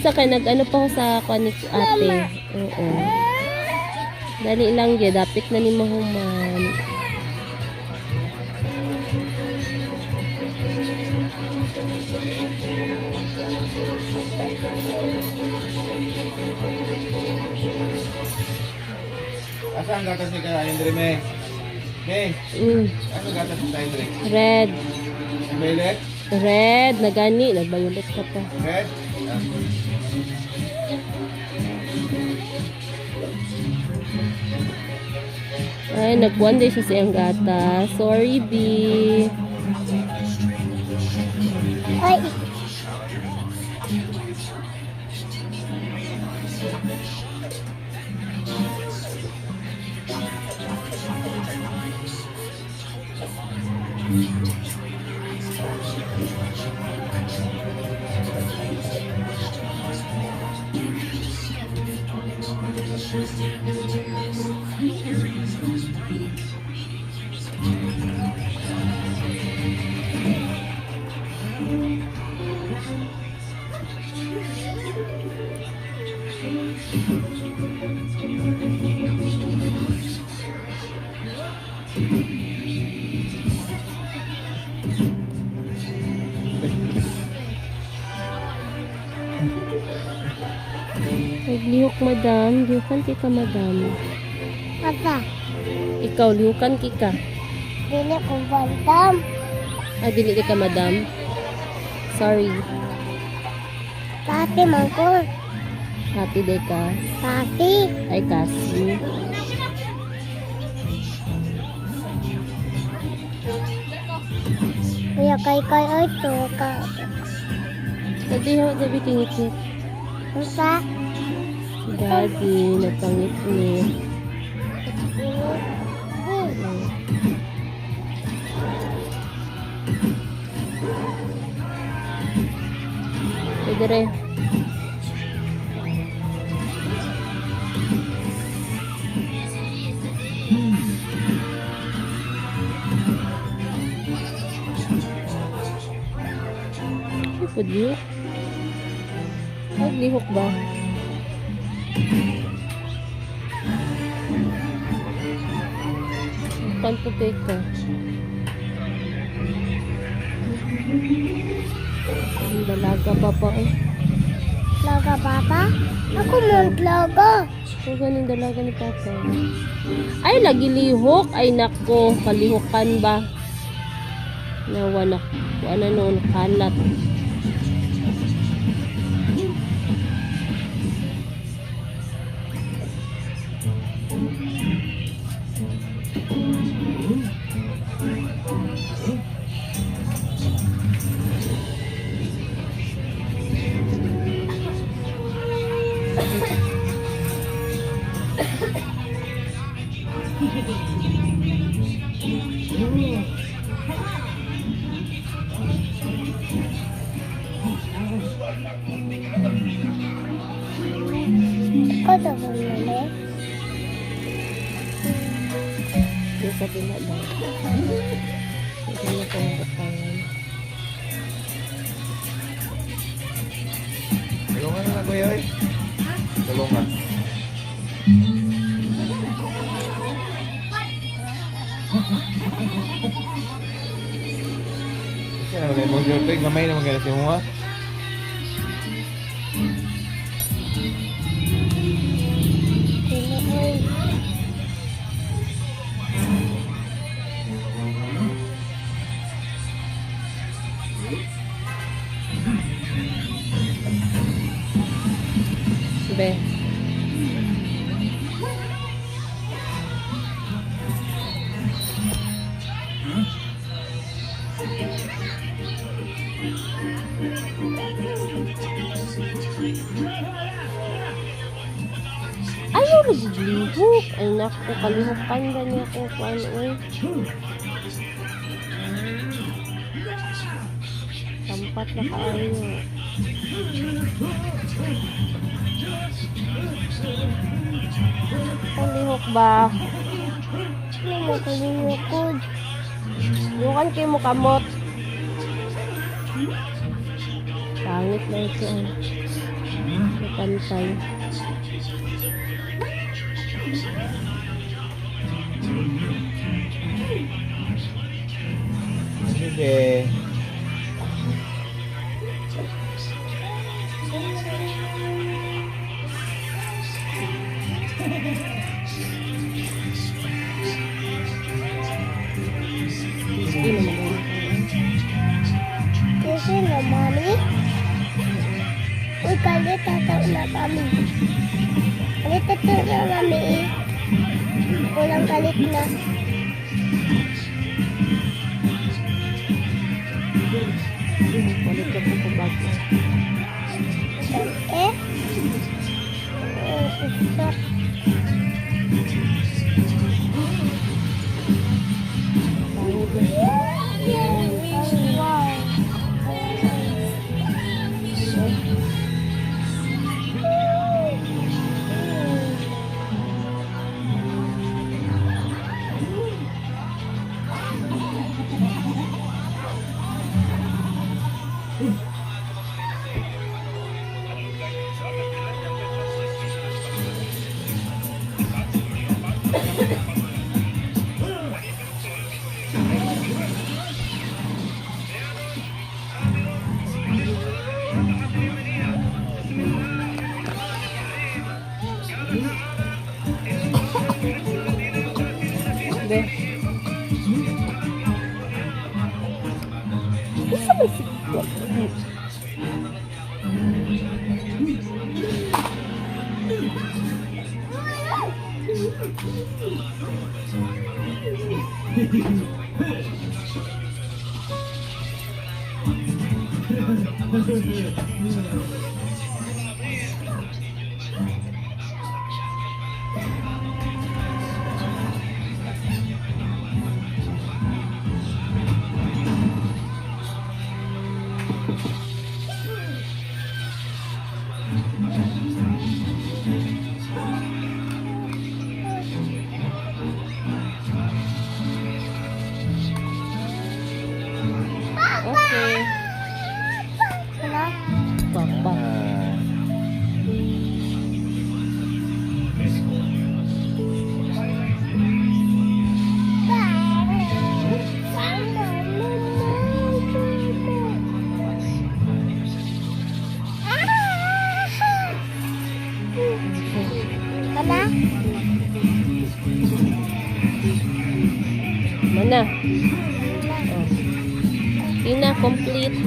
Sa kay nag-ano pa ko sa kanik ate. Oo. Dali lang ya, dapit na ni mahuman. Asa ang gatas ni kaya Andre me? Hey. Ano gatas ni Andre? Red. Violet? Red, nagani, nagbayulit ka pa. Red? Ay, nagbuwan din siya siyang gata. Sorry, B. Ay. Naglihok, madam. Lihukan kita, madam. Apa? Ikaw, lihukan kita. Dili ko bantam. Ah, dili ka, madam. Sorry. Tati mangko. Happy day ka. Tati. Ay, kasi. Kuya kay ay to ka. Daddy, ho, dabi tingit-ngit. Usa. Si Daddy, napangit-ngit. Pwede rin. Paglihok? Paglihok ba? Kanto ka. Ang dalaga pa pa eh. Laga papa? Ako mong laga. So, ganing dalaga ni Papa. Ay, lagi lihok. Ay, nako. Kalihokan ba? Nawanak. Ano noon, kalat. Kada mo nila. Yung sa pila daw. Ito na kong batangan. Tulungan na kuya eh. Tulungan. Kasi na wala mong jote. Gamay na magkala si mga. Be. Ayaw na dito. Lihok. Ay naku, kalihukan ba niya ko kung ano eh. Tampat na kaayo. Kalihok ba? Ano mo kalingukod? Bukan kayo mo kamot. Pangit na ito. Pantay. Sige. Hindi naman Kasi na, mami. Uy, kalit tataw na kami. Kalit tataw na kami eh. Kulang kalit na. Balik ka po sa bag mo. Eh? Stop. Pangit na siya. Wow. Be. Isa ba si... Okay. Ano? Papa. Mana? Mana? Oh. Ina, complete.